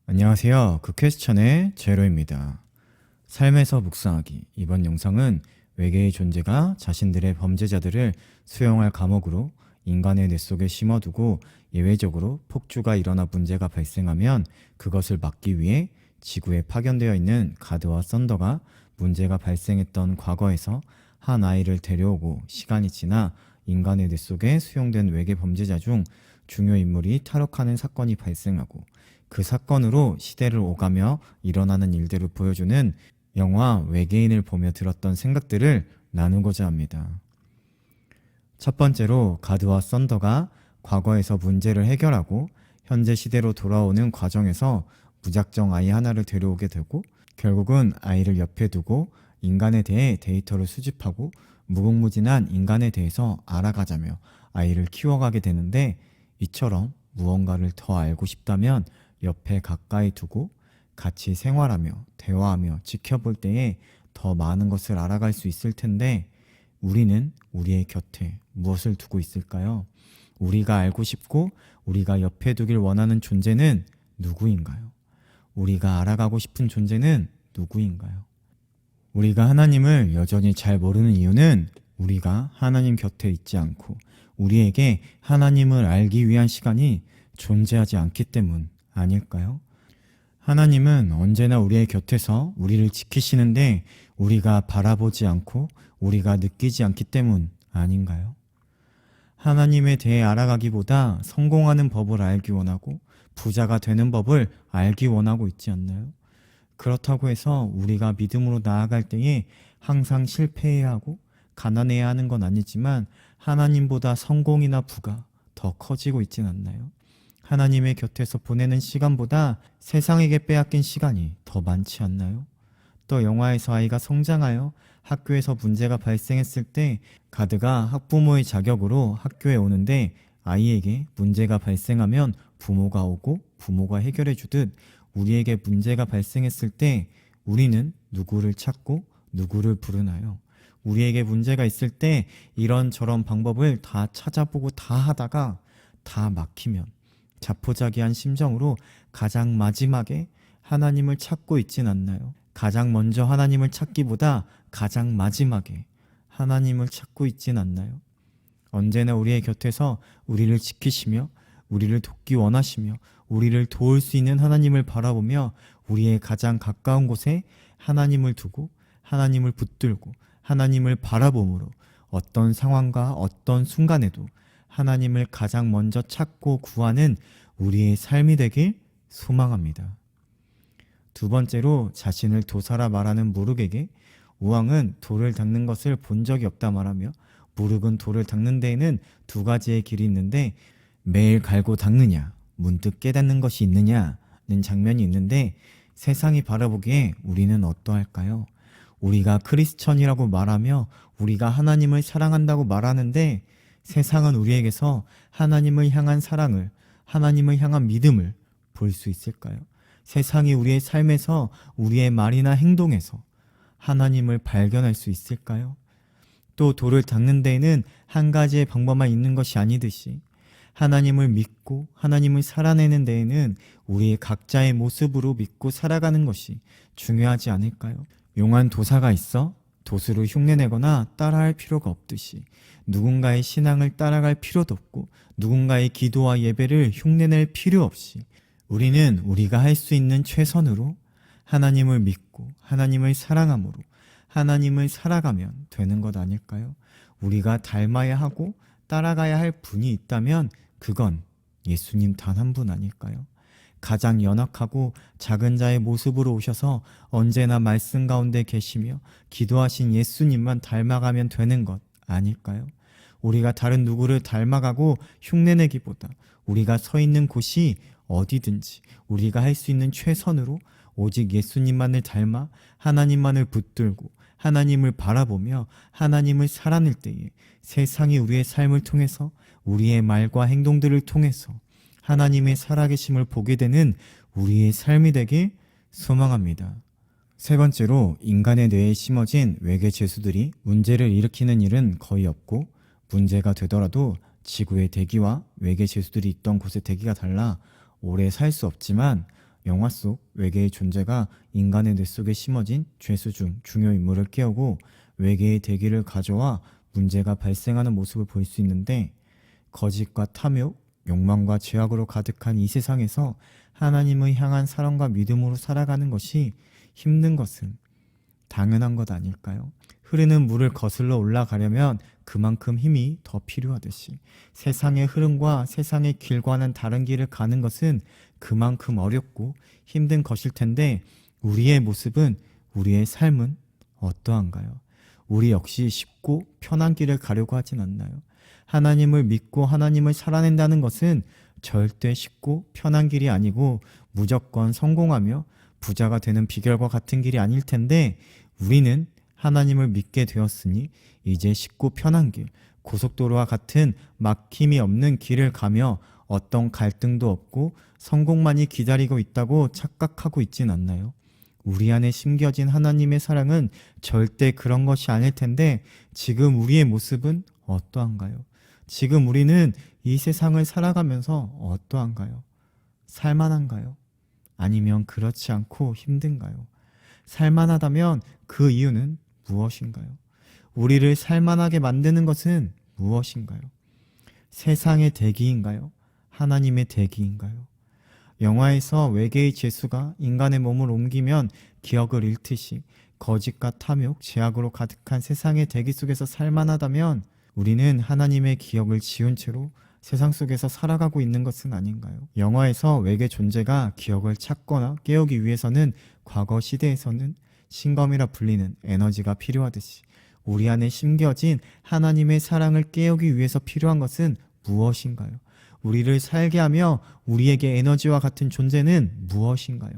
안녕하세요. 그 퀘스천의 제로입니다. 삶에서 묵상하기. 이번 영상은 외계의 존재가 자신들의 범죄자들을 수용할 감옥으로 인간의 뇌 속에 심어두고 예외적으로 폭주가 일어나 문제가 발생하면 그것을 막기 위해 지구에 파견되어 있는 가드와 썬더가 문제가 발생했던 과거에서 한 아이를 데려오고 시간이 지나 인간의 뇌 속에 수용된 외계 범죄자 중 중요 인물이 탈옥하는 사건이 발생하고 그 사건으로 시대를 오가며 일어나는 일들을 보여주는 영화 외계인을 보며 들었던 생각들을 나누고자 합니다. 첫 번째로 가드와 썬더가 과거에서 문제를 해결하고 현재 시대로 돌아오는 과정에서 무작정 아이 하나를 데려오게 되고 결국은 아이를 옆에 두고 인간에 대해 데이터를 수집하고 무궁무진한 인간에 대해서 알아가자며 아이를 키워가게 되는데, 이처럼 무언가를 더 알고 싶다면 옆에 가까이 두고 같이 생활하며 대화하며 지켜볼 때에 더 많은 것을 알아갈 수 있을 텐데, 우리는 우리의 곁에 무엇을 두고 있을까요? 우리가 알고 싶고 우리가 옆에 두길 원하는 존재는 누구인가요? 우리가 알아가고 싶은 존재는 누구인가요? 우리가 하나님을 여전히 잘 모르는 이유는 우리가 하나님 곁에 있지 않고 우리에게 하나님을 알기 위한 시간이 존재하지 않기 때문 아닐까요? 하나님은 언제나 우리의 곁에서 우리를 지키시는데 우리가 바라보지 않고 우리가 느끼지 않기 때문 아닌가요? 하나님에 대해 알아가기보다 성공하는 법을 알기 원하고 부자가 되는 법을 알기 원하고 있지 않나요? 그렇다고 해서 우리가 믿음으로 나아갈 때에 항상 실패해야 하고 가난해야 하는 건 아니지만 하나님보다 성공이나 부가 더 커지고 있진 않나요? 하나님의 곁에서 보내는 시간보다 세상에게 빼앗긴 시간이 더 많지 않나요? 또 영화에서 아이가 성장하여 학교에서 문제가 발생했을 때 가드가 학부모의 자격으로 학교에 오는데, 아이에게 문제가 발생하면 부모가 오고 부모가 해결해 주듯 우리에게 문제가 발생했을 때 우리는 누구를 찾고 누구를 부르나요? 우리에게 문제가 있을 때 이런저런 방법을 다 찾아보고 다 하다가 다 막히면 자포자기한 심정으로 가장 마지막에 하나님을 찾고 있진 않나요? 가장 먼저 하나님을 찾기보다 가장 마지막에 하나님을 찾고 있진 않나요? 언제나 우리의 곁에서 우리를 지키시며 우리를 돕기 원하시며 우리를 도울 수 있는 하나님을 바라보며 우리의 가장 가까운 곳에 하나님을 두고 하나님을 붙들고 하나님을 바라봄으로 어떤 상황과 어떤 순간에도 하나님을 가장 먼저 찾고 구하는 우리의 삶이 되길 소망합니다. 두 번째로 자신을 도사라 말하는 무륵에게 우왕은 돌을 닦는 것을 본 적이 없다 말하며, 무륵은 돌을 닦는 데에는 두 가지의 길이 있는데 매일 갈고 닦느냐 문득 깨닫는 것이 있느냐는 장면이 있는데, 세상이 바라보기에 우리는 어떠할까요? 우리가 크리스천이라고 말하며 우리가 하나님을 사랑한다고 말하는데 세상은 우리에게서 하나님을 향한 사랑을, 하나님을 향한 믿음을 볼 수 있을까요? 세상이 우리의 삶에서 우리의 말이나 행동에서 하나님을 발견할 수 있을까요? 또 돌을 닦는 데에는 한 가지의 방법만 있는 것이 아니듯이 하나님을 믿고 하나님을 살아내는 데에는 우리의 각자의 모습으로 믿고 살아가는 것이 중요하지 않을까요? 용한 도사가 있어 도수를 흉내내거나 따라할 필요가 없듯이 누군가의 신앙을 따라갈 필요도 없고 누군가의 기도와 예배를 흉내낼 필요 없이 우리는 우리가 할 수 있는 최선으로 하나님을 믿고 하나님을 사랑함으로 하나님을 살아가면 되는 것 아닐까요? 우리가 닮아야 하고 따라가야 할 분이 있다면 그건 예수님 단 한 분 아닐까요? 가장 연약하고 작은 자의 모습으로 오셔서 언제나 말씀 가운데 계시며 기도하신 예수님만 닮아가면 되는 것 아닐까요? 우리가 다른 누구를 닮아가고 흉내내기보다 우리가 서 있는 곳이 어디든지 우리가 할 수 있는 최선으로 오직 예수님만을 닮아 하나님만을 붙들고 하나님을 바라보며 하나님을 살아낼 때에 세상이 우리의 삶을 통해서 우리의 말과 행동들을 통해서 하나님의 살아계심을 보게 되는 우리의 삶이 되길 소망합니다. 세 번째로 인간의 뇌에 심어진 외계 죄수들이 문제를 일으키는 일은 거의 없고, 문제가 되더라도 지구의 대기와 외계 죄수들이 있던 곳의 대기가 달라 오래 살 수 없지만 영화 속 외계의 존재가 인간의 뇌 속에 심어진 죄수 중 중요 인물을 깨우고 외계의 대기를 가져와 문제가 발생하는 모습을 볼 수 있는데, 거짓과 탐욕, 욕망과 죄악으로 가득한 이 세상에서 하나님을 향한 사랑과 믿음으로 살아가는 것이 힘든 것은 당연한 것 아닐까요? 흐르는 물을 거슬러 올라가려면 그만큼 힘이 더 필요하듯이 세상의 흐름과 세상의 길과는 다른 길을 가는 것은 그만큼 어렵고 힘든 것일 텐데, 우리의 모습은, 우리의 삶은 어떠한가요? 우리 역시 쉽고 편한 길을 가려고 하진 않나요? 하나님을 믿고 하나님을 살아낸다는 것은 절대 쉽고 편한 길이 아니고 무조건 성공하며 부자가 되는 비결과 같은 길이 아닐 텐데, 우리는 하나님을 믿게 되었으니 이제 쉽고 편한 길, 고속도로와 같은 막힘이 없는 길을 가며 어떤 갈등도 없고 성공만이 기다리고 있다고 착각하고 있진 않나요? 우리 안에 심겨진 하나님의 사랑은 절대 그런 것이 아닐 텐데, 지금 우리의 모습은 어떠한가요? 지금 우리는 이 세상을 살아가면서 어떠한가요? 살만한가요? 아니면 그렇지 않고 힘든가요? 살만하다면 그 이유는 무엇인가요? 우리를 살만하게 만드는 것은 무엇인가요? 세상의 대기인가요? 하나님의 대기인가요? 영화에서 외계의 죄수가 인간의 몸을 옮기면 기억을 잃듯이 거짓과 탐욕, 죄악으로 가득한 세상의 대기 속에서 살만하다면, 우리는 하나님의 기억을 지운 채로 세상 속에서 살아가고 있는 것은 아닌가요? 영화에서 외계 존재가 기억을 찾거나 깨우기 위해서는 과거 시대에서는 신검이라 불리는 에너지가 필요하듯이, 우리 안에 심겨진 하나님의 사랑을 깨우기 위해서 필요한 것은 무엇인가요? 우리를 살게 하며 우리에게 에너지와 같은 존재는 무엇인가요?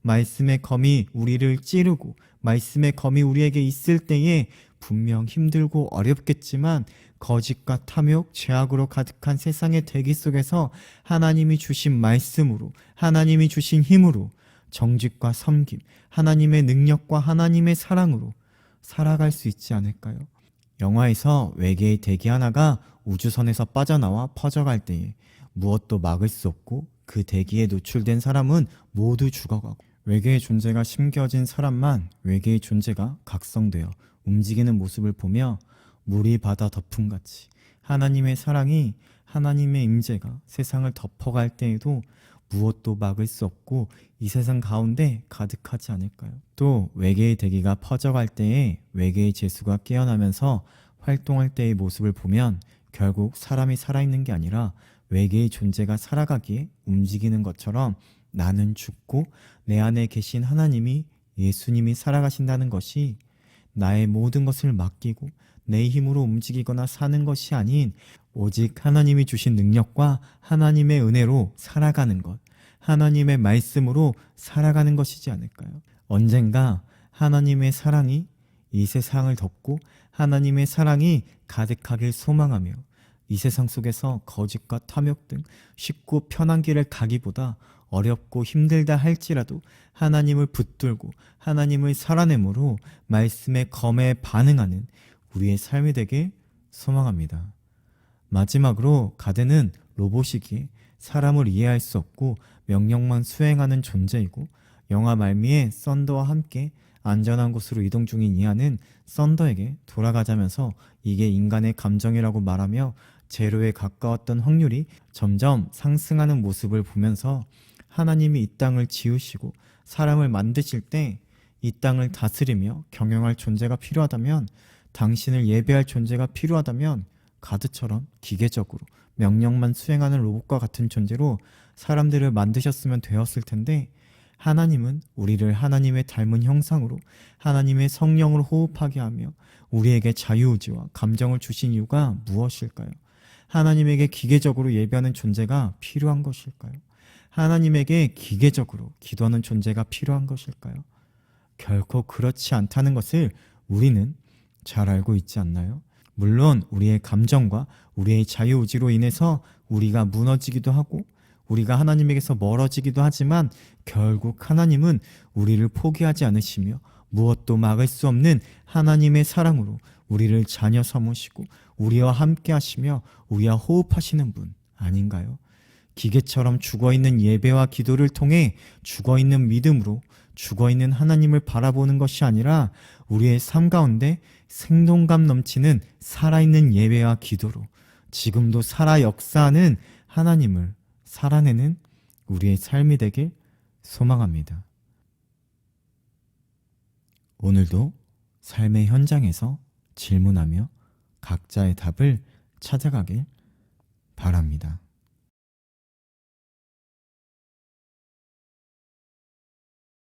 말씀의 검이 우리를 찌르고 말씀의 검이 우리에게 있을 때에 분명 힘들고 어렵겠지만, 거짓과 탐욕, 죄악으로 가득한 세상의 대기 속에서 하나님이 주신 말씀으로, 하나님이 주신 힘으로, 정직과 섬김, 하나님의 능력과 하나님의 사랑으로 살아갈 수 있지 않을까요? 영화에서 외계의 대기 하나가 우주선에서 빠져나와 퍼져갈 때에 무엇도 막을 수 없고 그 대기에 노출된 사람은 모두 죽어가고, 외계의 존재가 심겨진 사람만 외계의 존재가 각성되어 움직이는 모습을 보며 물이 바다 덮음같이 하나님의 사랑이, 하나님의 임재가 세상을 덮어갈 때에도 무엇도 막을 수 없고 이 세상 가운데 가득하지 않을까요? 또 외계의 대기가 퍼져갈 때에 외계의 죄수가 깨어나면서 활동할 때의 모습을 보면 결국 사람이 살아있는 게 아니라 외계의 존재가 살아가기에 움직이는 것처럼, 나는 죽고 내 안에 계신 하나님이, 예수님이 살아가신다는 것이 나의 모든 것을 맡기고 내 힘으로 움직이거나 사는 것이 아닌 오직 하나님이 주신 능력과 하나님의 은혜로 살아가는 것, 하나님의 말씀으로 살아가는 것이지 않을까요? 언젠가 하나님의 사랑이 이 세상을 덮고 하나님의 사랑이 가득하길 소망하며, 이 세상 속에서 거짓과 탐욕 등 쉽고 편한 길을 가기보다 어렵고 힘들다 할지라도 하나님을 붙들고 하나님을 살아내므로 말씀의 검에 반응하는 우리의 삶이 되길 소망합니다. 마지막으로, 가드는 로봇이기에 사람을 이해할 수 없고 명령만 수행하는 존재이고, 영화 말미에 썬더와 함께 안전한 곳으로 이동 중인 이안은 썬더에게 돌아가자면서 이게 인간의 감정이라고 말하며 제로에 가까웠던 확률이 점점 상승하는 모습을 보면서, 하나님이 이 땅을 지으시고 사람을 만드실 때 이 땅을 다스리며 경영할 존재가 필요하다면, 당신을 예배할 존재가 필요하다면 가드처럼 기계적으로 명령만 수행하는 로봇과 같은 존재로 사람들을 만드셨으면 되었을 텐데, 하나님은 우리를 하나님의 닮은 형상으로 하나님의 성령으로 호흡하게 하며 우리에게 자유의지와 감정을 주신 이유가 무엇일까요? 하나님에게 기계적으로 예배하는 존재가 필요한 것일까요? 하나님에게 기계적으로 기도하는 존재가 필요한 것일까요? 결코 그렇지 않다는 것을 우리는 잘 알고 있지 않나요? 물론 우리의 감정과 우리의 자유의지로 인해서 우리가 무너지기도 하고 우리가 하나님에게서 멀어지기도 하지만, 결국 하나님은 우리를 포기하지 않으시며 무엇도 막을 수 없는 하나님의 사랑으로 우리를 자녀 삼으시고 우리와 함께 하시며 우리와 호흡하시는 분 아닌가요? 기계처럼 죽어있는 예배와 기도를 통해 죽어있는 믿음으로 죽어있는 하나님을 바라보는 것이 아니라 우리의 삶 가운데 생동감 넘치는 살아있는 예배와 기도로 지금도 살아 역사하는 하나님을 살아내는 우리의 삶이 되길 소망합니다. 오늘도 삶의 현장에서 질문하며 각자의 답을 찾아가길 바랍니다.